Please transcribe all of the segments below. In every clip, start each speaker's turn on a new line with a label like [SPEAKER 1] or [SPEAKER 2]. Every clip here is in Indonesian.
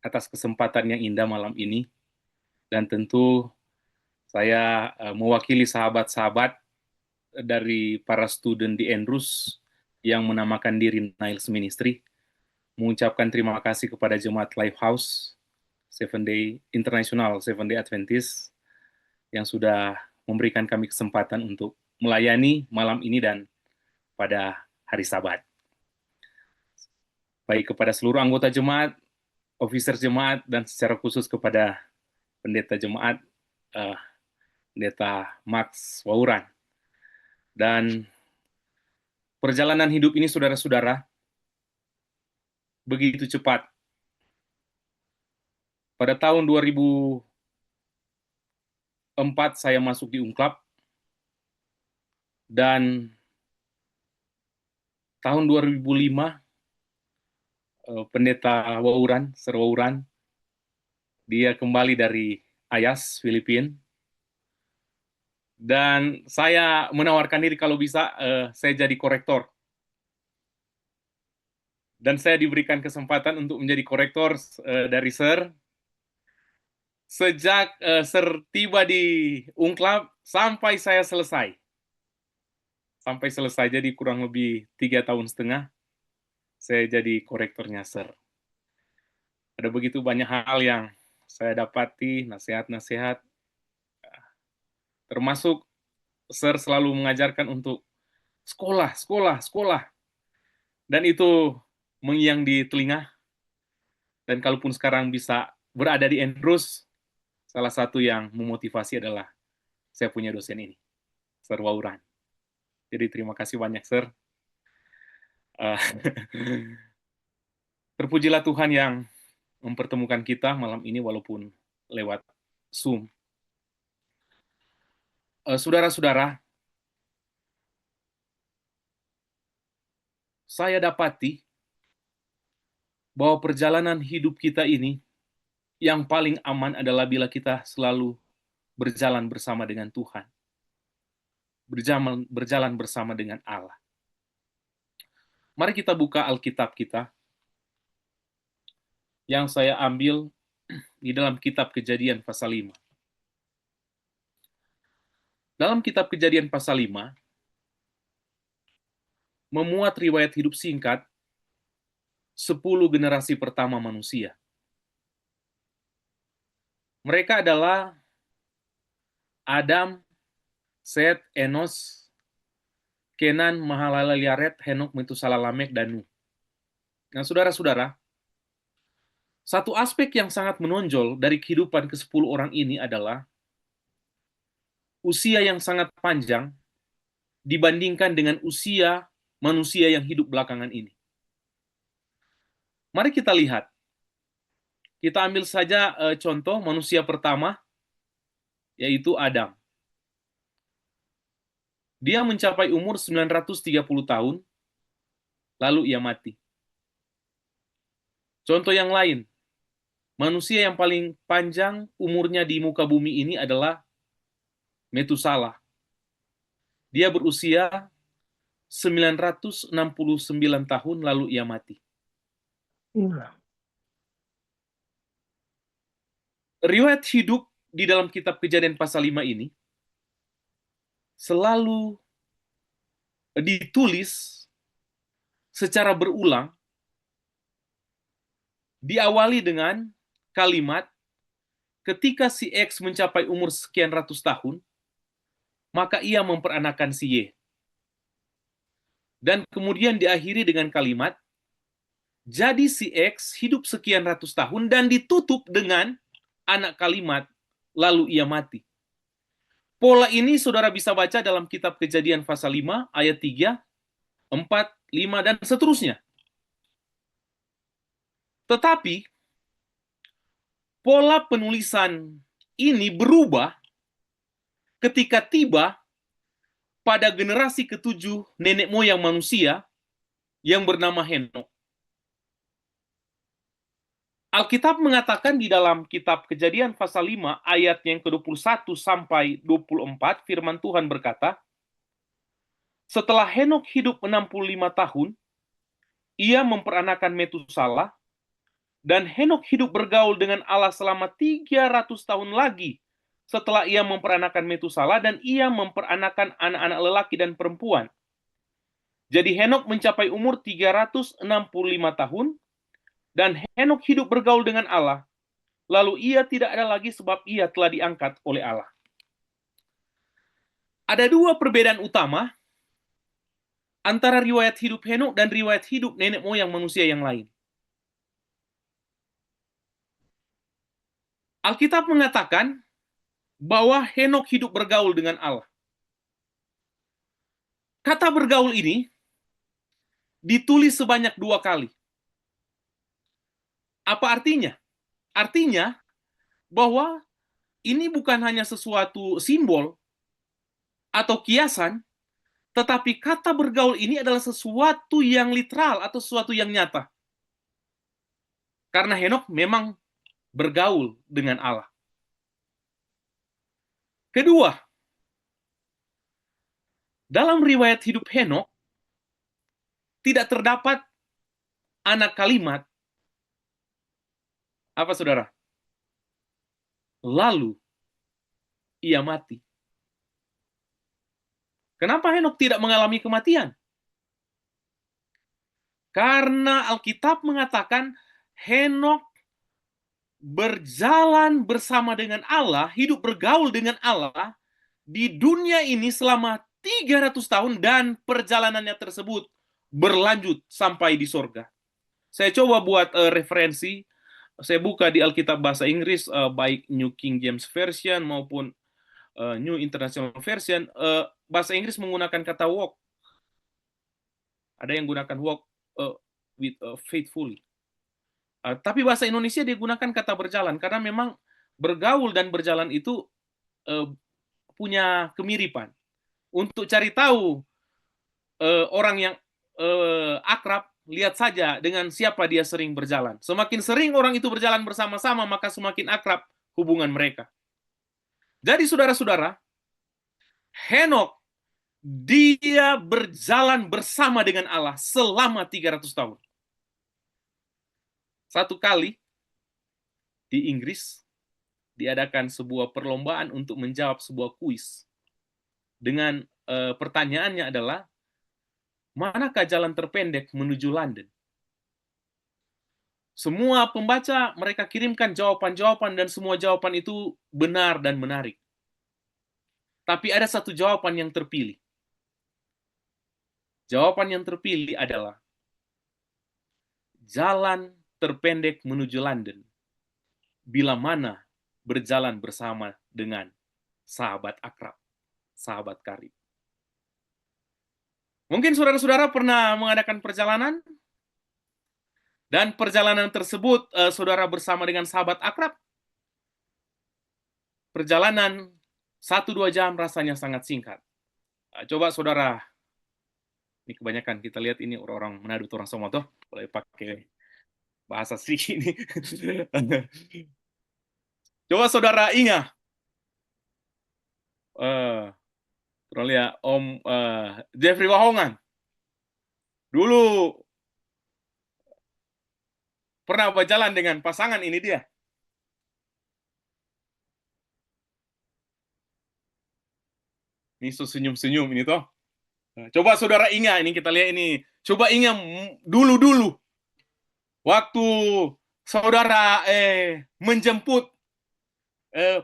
[SPEAKER 1] atas kesempatan yang indah malam ini. Dan tentu saya mewakili sahabat-sahabat dari para student di Andrews yang menamakan diri Niles Ministry, mengucapkan terima kasih kepada Jemaat Lifehouse Seven Day International Seven Day Adventist yang sudah memberikan kami kesempatan untuk melayani malam ini dan pada hari Sabat. Baik kepada seluruh anggota jemaat, officer jemaat, dan secara khusus kepada pendeta jemaat, pendeta Max Wauran. Dan perjalanan hidup ini, saudara-saudara, begitu cepat. Pada tahun 2004 saya masuk di Ungklab, dan tahun 2005 pendeta Wauran, Sir Wauran, dia kembali dari Ayas, Filipina, dan saya menawarkan diri kalau bisa saya jadi korektor. Dan saya diberikan kesempatan untuk menjadi korektor dari Sir. Sejak Sir tiba di Ungklab sampai saya selesai. Sampai selesai, jadi kurang lebih 3,5 tahun saya jadi korektornya Sir. Ada begitu banyak hal yang saya dapati, nasihat-nasihat, termasuk Sir selalu mengajarkan untuk sekolah, sekolah, sekolah. Dan itu mengiang di telinga. Dan kalaupun sekarang bisa berada di Andrews, salah satu yang memotivasi adalah saya punya dosen ini, Sir Wauran. Jadi terima kasih banyak, Sir. Terpujilah Tuhan yang mempertemukan kita malam ini walaupun lewat Zoom. Saudara-saudara, saya dapati bahwa perjalanan hidup kita ini yang paling aman adalah bila kita selalu berjalan bersama dengan Tuhan. Berjalan bersama dengan Allah. Mari kita buka Alkitab kita yang saya ambil di dalam kitab Kejadian pasal 5. Dalam kitab Kejadian pasal 5, memuat riwayat hidup singkat 10 generasi pertama manusia. Mereka adalah Adam, Set, Enos, Kenan, Mahalalel, Yared, Henok, Metusala, Lamek, dan Nuh. Nah, saudara-saudara, satu aspek yang sangat menonjol dari kehidupan ke-10 orang ini adalah usia yang sangat panjang dibandingkan dengan usia manusia yang hidup belakangan ini. Mari kita lihat. Kita ambil saja contoh manusia pertama, yaitu Adam. Dia mencapai umur 930 tahun, lalu ia mati. Contoh yang lain, manusia yang paling panjang umurnya di muka bumi ini adalah Metusala. Dia berusia 969 tahun, lalu ia mati. Riwayat hidup di dalam kitab Kejadian pasal 5 ini selalu ditulis secara berulang, diawali dengan kalimat, ketika si X mencapai umur sekian ratus tahun, maka ia memperanakan si Y. Dan kemudian diakhiri dengan kalimat, jadi si X hidup sekian ratus tahun, dan ditutup dengan anak kalimat, lalu ia mati. Pola ini saudara bisa baca dalam kitab Kejadian pasal 5, ayat 3, 4, 5, dan seterusnya. Tetapi, pola penulisan ini berubah ketika tiba pada generasi ke-7 nenek moyang manusia yang bernama Henok. Alkitab mengatakan di dalam kitab Kejadian pasal 5 ayat yang ke-21 sampai 24, firman Tuhan berkata, setelah Henok hidup 65 tahun, ia memperanakan Metusala, Dan Henok hidup bergaul dengan Allah selama 300 tahun lagi setelah ia memperanakan Metusala, dan ia memperanakan anak-anak lelaki dan perempuan. Jadi Henok mencapai umur 365 tahun, dan Henok hidup bergaul dengan Allah. Lalu ia tidak ada lagi sebab ia telah diangkat oleh Allah. Ada dua perbedaan utama antara riwayat hidup Henok dan riwayat hidup nenek moyang manusia yang lain. Alkitab mengatakan bahwa Henok hidup bergaul dengan Allah. Kata bergaul ini ditulis sebanyak 2 kali. Apa artinya? Artinya bahwa ini bukan hanya sesuatu simbol atau kiasan, tetapi kata bergaul ini adalah sesuatu yang literal atau sesuatu yang nyata. Karena Henok memang bergaul dengan Allah. Kedua, dalam riwayat hidup Henok tidak terdapat anak kalimat apa, saudara? Lalu ia mati. Kenapa Henok tidak mengalami kematian? Karena Alkitab mengatakan Henok berjalan bersama dengan Allah, hidup bergaul dengan Allah di dunia ini selama 300 tahun, dan perjalanannya tersebut berlanjut sampai di sorga. Saya coba buat referensi. Saya buka di Alkitab bahasa Inggris, baik New King James Version maupun New International Version. Bahasa Inggris menggunakan kata walk. Ada yang gunakan walk with faithfully. Tapi bahasa Indonesia dia gunakan kata berjalan, karena memang bergaul dan berjalan itu punya kemiripan. Untuk cari tahu orang yang akrab, lihat saja dengan siapa dia sering berjalan. Semakin sering orang itu berjalan bersama-sama, maka semakin akrab hubungan mereka. Jadi saudara-saudara, Henok dia berjalan bersama dengan Allah selama 300 tahun. Satu kali di Inggris diadakan sebuah perlombaan untuk menjawab sebuah kuis. Dengan pertanyaannya adalah, manakah jalan terpendek menuju London? Semua pembaca mereka kirimkan jawaban-jawaban, dan semua jawaban itu benar dan menarik. Tapi ada satu jawaban yang terpilih. Jawaban yang terpilih adalah jalan terpendek menuju London bila mana berjalan bersama dengan sahabat akrab, sahabat karib. Mungkin saudara-saudara pernah mengadakan perjalanan, dan perjalanan tersebut saudara bersama dengan sahabat akrab. Perjalanan 1-2 jam rasanya sangat singkat. Coba saudara, ini kebanyakan kita lihat ini orang-orang Manado, orang Somoto, boleh pakai bahasa sedikit ini. Coba saudara ingat, lihat Om Jeffrey Wahongan. Dulu pernah berjalan dengan pasangan ini dia. Ini senyum-senyum ini toh. Coba saudara ingat, ini kita lihat ini. Coba ingat dulu-dulu. Waktu saudara menjemput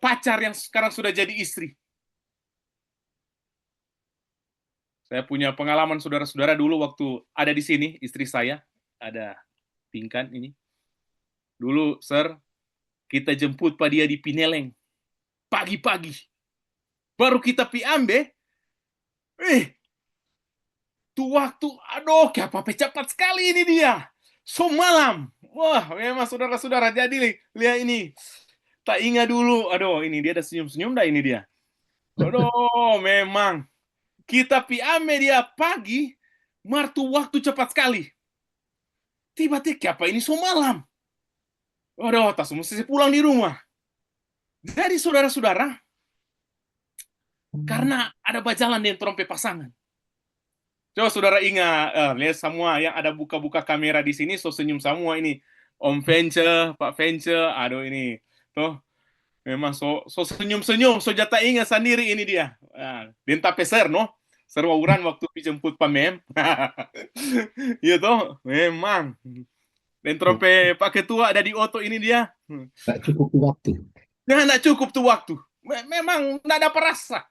[SPEAKER 1] pacar yang sekarang sudah jadi istri. Saya punya pengalaman saudara-saudara dulu waktu ada di sini, istri saya, ada Pinkan ini. Dulu, Sir, kita jemput Pak dia di Pineleng. Pagi-pagi. Baru kita pi ambe, tuh waktu, aduh, apa cepat sekali ini dia. So malam. Wah, memang saudara-saudara, jadi lihat ini. Tak ingat dulu, aduh, ini dia ada senyum-senyum dah ini dia. Aduh, memang. Kita pi ambe dia pagi, martu waktu cepat sekali. Tiba-tiba apa ini so malam. Aduh, tak mesti pulang di rumah. Jadi saudara-saudara, karena ada bajalan dengan trompe pasangan. Coba saudara ingat, lihat semua yang ada buka-buka kamera di sini, so senyum semua ini. Om Vence, Pak Vence, aduh ini tuh memang so senyum-senyum, so jata ingat sendiri ini dia. Denta peser no, seru orang waktu dijemput Pamem. Iya toh, memang. Dan trope Pak Ketua ada di Oto ini dia.
[SPEAKER 2] Tak cukup waktu.
[SPEAKER 1] Nah, nggak cukup tuh waktu. Memang nggak ada perasa.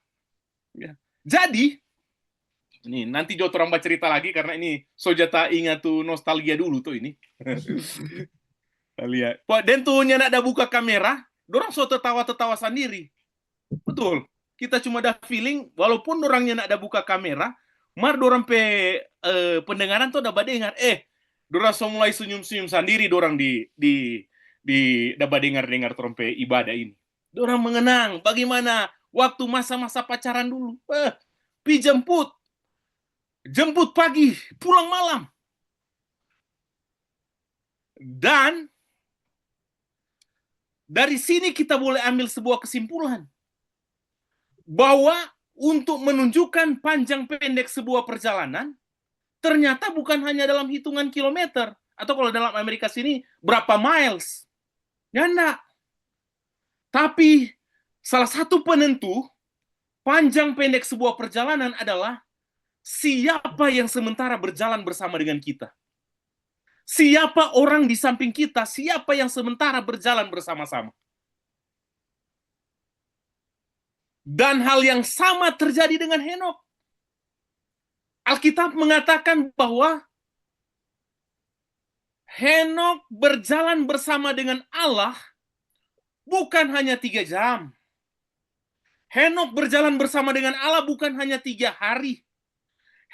[SPEAKER 1] Ya. Jadi, ini nanti Jo orang cerita lagi karena ini Sojata ingat tuh nostalgia dulu tuh ini. Lihat. Dan tuh nak ada buka kamera, dorang so tertawa-tertawa sendiri. Betul. Kita cuma ada feeling, walaupun orangnya nak ada buka kamera, mar dorang pendengaran tuh dapat dengar, dorang so mulai senyum-senyum sendiri, dorang di dapat dengar trompe ibadah ini. Dorang mengenang bagaimana waktu masa-masa pacaran dulu. Pi jemput pagi, pulang malam. Dan dari sini kita boleh ambil sebuah kesimpulan bahwa untuk menunjukkan panjang pendek sebuah perjalanan ternyata bukan hanya dalam hitungan kilometer atau kalau dalam Amerika sini berapa miles. Ya enggak. Tapi salah satu penentu panjang pendek sebuah perjalanan adalah siapa yang sementara berjalan bersama dengan kita. Siapa orang di samping kita, siapa yang sementara berjalan bersama-sama. Dan hal yang sama terjadi dengan Henokh. Alkitab mengatakan bahwa Henokh berjalan bersama dengan Allah bukan hanya 3 jam. Henokh berjalan bersama dengan Allah bukan hanya 3 hari.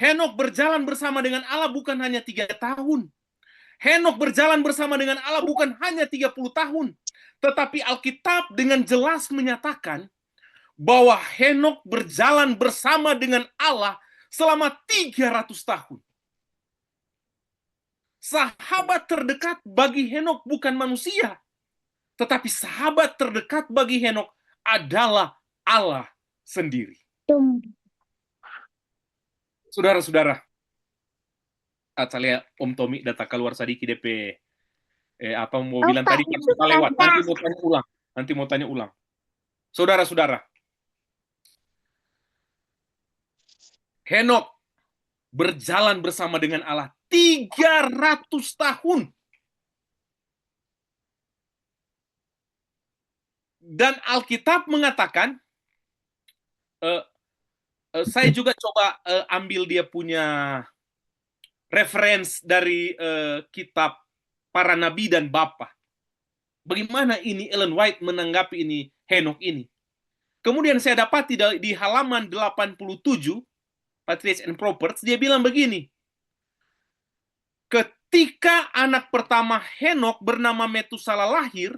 [SPEAKER 1] Henokh berjalan bersama dengan Allah bukan hanya 3 tahun. Henokh berjalan bersama dengan Allah bukan hanya 30 tahun. Tetapi Alkitab dengan jelas menyatakan bahwa Henokh berjalan bersama dengan Allah selama 300 tahun. Sahabat terdekat bagi Henokh bukan manusia, tetapi sahabat terdekat bagi Henokh adalah Allah sendiri. Saudara-saudara, saya Om Tommy datang keluar sedikit DP apa mau bilang tadi kan kita lewat, nanti mau tanya ulang. Saudara-saudara, Henokh berjalan bersama dengan Allah 300 tahun. Dan Alkitab mengatakan, saya juga coba ambil dia punya referensi dari kitab para nabi dan bapa. Bagaimana ini Ellen White menanggapi ini Henokh ini. Kemudian saya dapati di halaman 87, Patriarchs and Prophets, dia bilang begini, ketika anak pertama Henokh bernama Metusala lahir,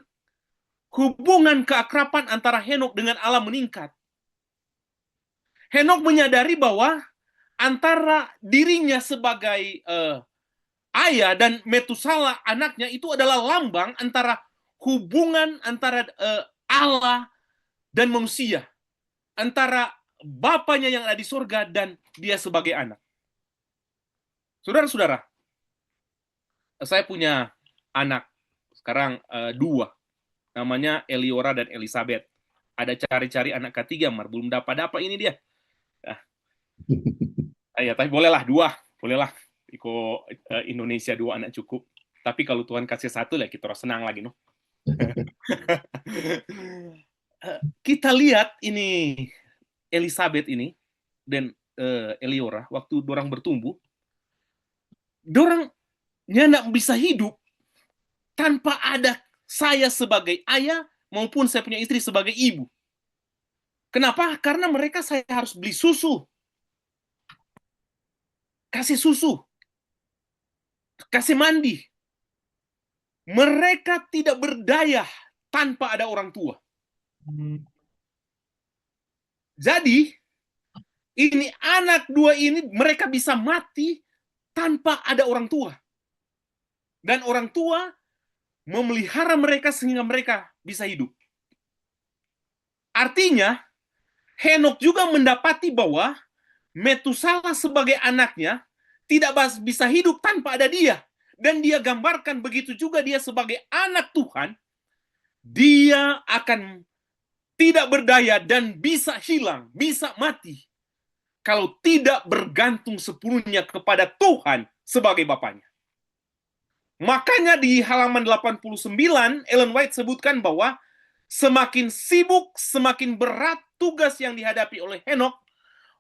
[SPEAKER 1] hubungan keakraban antara Henokh dengan Allah meningkat. Henokh menyadari bahwa antara dirinya sebagai ayah dan Metusala anaknya itu adalah lambang antara hubungan antara Allah dan manusia, antara bapaknya yang ada di surga dan dia sebagai anak. Saudara-saudara, saya punya anak sekarang 2, namanya Eliora dan Elizabeth. Ada cari-cari anak ketiga, Mar belum dapat apa ini dia. Ya, tapi bolehlah 2, bolehlah. Iko Indonesia 2 anak cukup. Tapi kalau Tuhan kasih 1 lah kita senang lagi, no. Kita lihat ini Elizabeth ini dan Eliora waktu dorang bertumbuh, dorang nggak bisa hidup tanpa ada saya sebagai ayah maupun saya punya istri sebagai ibu. Kenapa? Karena mereka saya harus beli susu, kasih susu, kasih mandi. Mereka tidak berdaya tanpa ada orang tua. Jadi, ini anak 2 ini mereka bisa mati tanpa ada orang tua. Dan orang tua memelihara mereka sehingga mereka bisa hidup. Artinya, Henokh juga mendapati bahwa Metusala sebagai anaknya tidak bisa hidup tanpa ada dia. Dan dia gambarkan begitu juga dia sebagai anak Tuhan, dia akan tidak berdaya dan bisa hilang, bisa mati, kalau tidak bergantung sepenuhnya kepada Tuhan sebagai Bapaknya. Makanya di halaman 89, Ellen White sebutkan bahwa semakin sibuk, semakin berat tugas yang dihadapi oleh Henokh,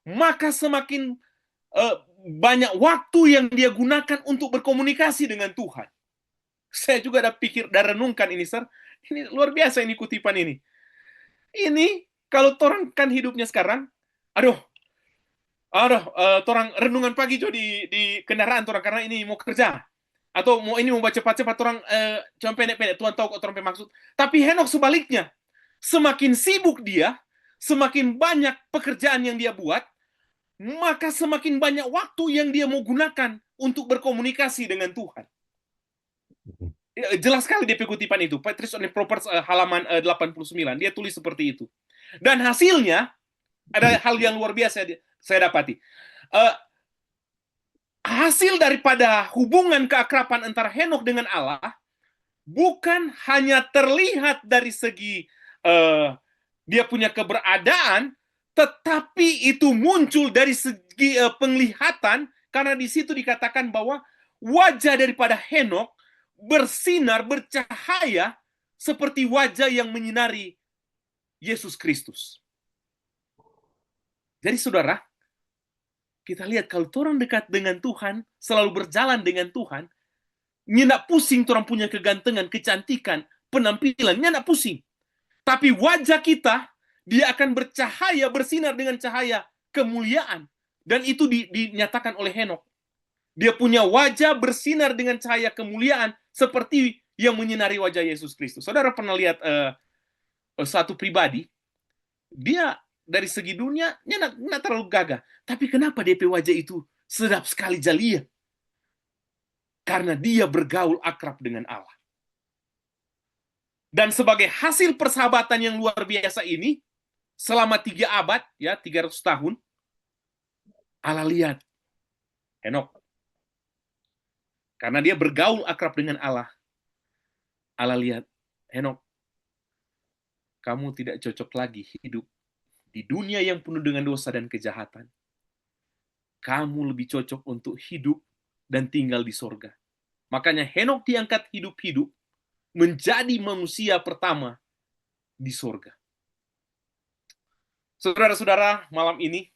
[SPEAKER 1] maka semakin banyak waktu yang dia gunakan untuk berkomunikasi dengan Tuhan. Saya juga ada pikir dan renungkan ini, Sir. Ini luar biasa ini kutipan ini. Ini kalau orang kan hidupnya sekarang, aduh, orang renungan pagi jo di kendaraan orang karena ini mau kerja. Atau mau baca cepat-cepat orang cuma pendek-pendek, Tuhan tahu kok orang maksud. Tapi Henokh sebaliknya. Semakin sibuk dia, semakin banyak pekerjaan yang dia buat, maka semakin banyak waktu yang dia mau gunakan untuk berkomunikasi dengan Tuhan. Jelas sekali DP kutipan itu, Patrice on the Proverbs halaman 89, dia tulis seperti itu. Dan hasilnya, ada hal yang luar biasa saya dapati. Hasil daripada hubungan keakraban antara Henokh dengan Allah, bukan hanya terlihat dari segi dia punya keberadaan, tetapi itu muncul dari segi penglihatan, karena di situ dikatakan bahwa wajah daripada Henokh bersinar, bercahaya seperti wajah yang menyinari Yesus Kristus. Jadi saudara, kita lihat kalau orang dekat dengan Tuhan, selalu berjalan dengan Tuhan, nyendak pusing orang punya kegantengan, kecantikan, penampilan, nyendak pusing. Tapi wajah kita, dia akan bercahaya, bersinar dengan cahaya kemuliaan. Dan itu dinyatakan oleh Henokh. Dia punya wajah bersinar dengan cahaya kemuliaan seperti yang menyinari wajah Yesus Kristus. Saudara pernah lihat satu pribadi, dia dari segi dunia nggak terlalu gagah. Tapi kenapa DP wajah itu sedap sekali jalia? Karena dia bergaul akrab dengan Allah. Dan sebagai hasil persahabatan yang luar biasa ini, selama 3 abad, ya 300 tahun, Allah lihat Henokh. Karena dia bergaul akrab dengan Allah. Allah lihat, Henokh, kamu tidak cocok lagi hidup di dunia yang penuh dengan dosa dan kejahatan. Kamu lebih cocok untuk hidup dan tinggal di sorga. Makanya Henokh diangkat hidup-hidup menjadi manusia pertama di sorga. Saudara-saudara, malam ini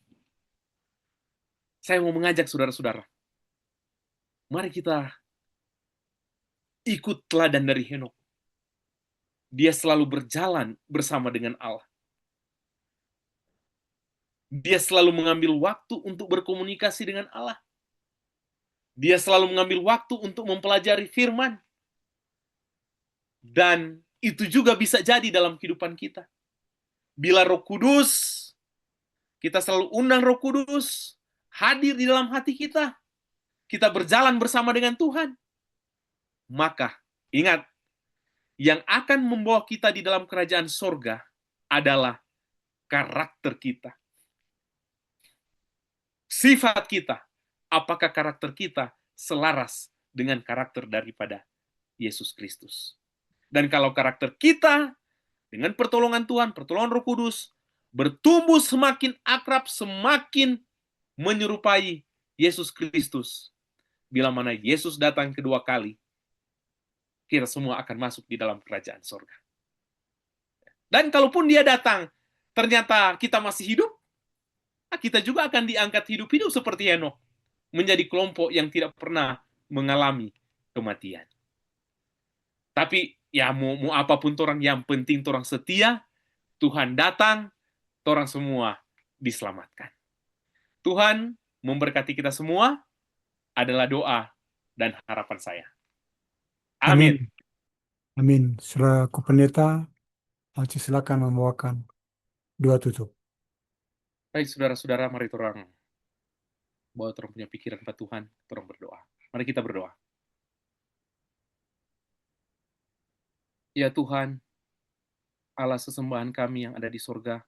[SPEAKER 1] saya mau mengajak saudara-saudara. Mari kita ikut teladan dari Henokh. Dia selalu berjalan bersama dengan Allah. Dia selalu mengambil waktu untuk berkomunikasi dengan Allah. Dia selalu mengambil waktu untuk mempelajari firman. Dan itu juga bisa jadi dalam kehidupan kita. Bila Roh Kudus, kita selalu undang Roh Kudus hadir di dalam hati kita. Kita berjalan bersama dengan Tuhan. Maka, ingat, yang akan membawa kita di dalam kerajaan sorga adalah karakter kita. Sifat kita. Apakah karakter kita selaras dengan karakter daripada Yesus Kristus? Dan kalau karakter kita dengan pertolongan Tuhan, pertolongan Roh Kudus, bertumbuh semakin akrab, semakin menyerupai Yesus Kristus. Bila mana Yesus datang kedua kali, kita semua akan masuk di dalam kerajaan sorga. Dan kalaupun dia datang, ternyata kita masih hidup, kita juga akan diangkat hidup-hidup seperti Henokh, menjadi kelompok yang tidak pernah mengalami kematian. Tapi ya mau apapun orang, yang penting orang setia, Tuhan datang, orang semua diselamatkan. Tuhan memberkati kita semua, adalah doa dan harapan saya. Amin.
[SPEAKER 2] Amin. Saudara Pendeta, silakan membawakan doa tutup.
[SPEAKER 1] Baik, saudara-saudara, mari orang bawa orang punya pikiran pada Tuhan, orang berdoa. Mari kita berdoa. Ya Tuhan, Allah sesembahan kami yang ada di sorga,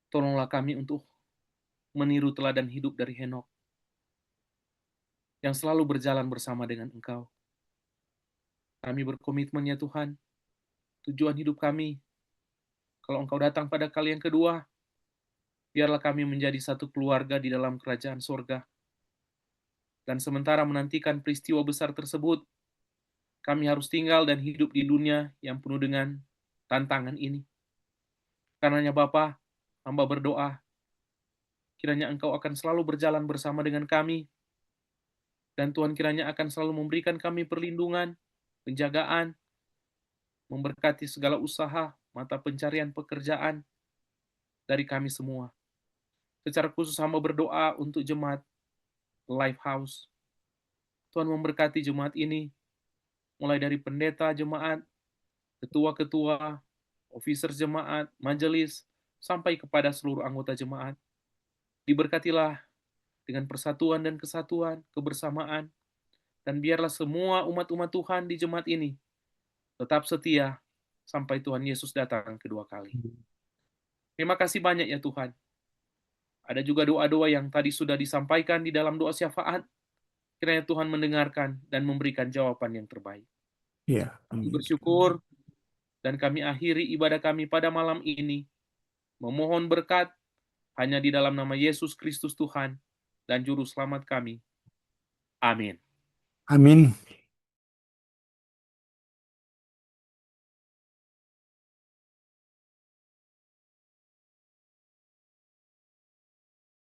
[SPEAKER 1] tolonglah kami untuk meniru teladan hidup dari Henokh. yang selalu berjalan bersama dengan Engkau. Kami berkomitmen ya Tuhan, tujuan hidup kami, kalau Engkau datang pada kali yang kedua, biarlah kami menjadi satu keluarga di dalam kerajaan sorga. Dan sementara menantikan peristiwa besar tersebut, kami harus tinggal dan hidup di dunia yang penuh dengan tantangan ini. Karenanya Bapa, hamba berdoa, kiranya Engkau akan selalu berjalan bersama dengan kami, dan Tuhan kiranya akan selalu memberikan kami perlindungan, penjagaan, memberkati segala usaha, mata pencarian pekerjaan dari kami semua. Secara khusus hamba berdoa untuk jemaat Lifehouse. Tuhan memberkati jemaat ini, mulai dari pendeta jemaat, ketua-ketua, officer jemaat, majelis, sampai kepada seluruh anggota jemaat. Diberkatilah dengan persatuan dan kesatuan, kebersamaan, dan biarlah semua umat-umat Tuhan di jemaat ini tetap setia sampai Tuhan Yesus datang kedua kali. Terima kasih banyak ya Tuhan. Ada juga doa-doa yang tadi sudah disampaikan di dalam doa syafaat. Kiranya Tuhan mendengarkan dan memberikan jawaban yang terbaik.
[SPEAKER 2] Ya,
[SPEAKER 1] Kami
[SPEAKER 2] amin.
[SPEAKER 1] bersyukur dan kami akhiri ibadah kami pada malam ini. Memohon berkat hanya di dalam nama Yesus Kristus Tuhan dan Juru Selamat kami. Amin.
[SPEAKER 2] Amin.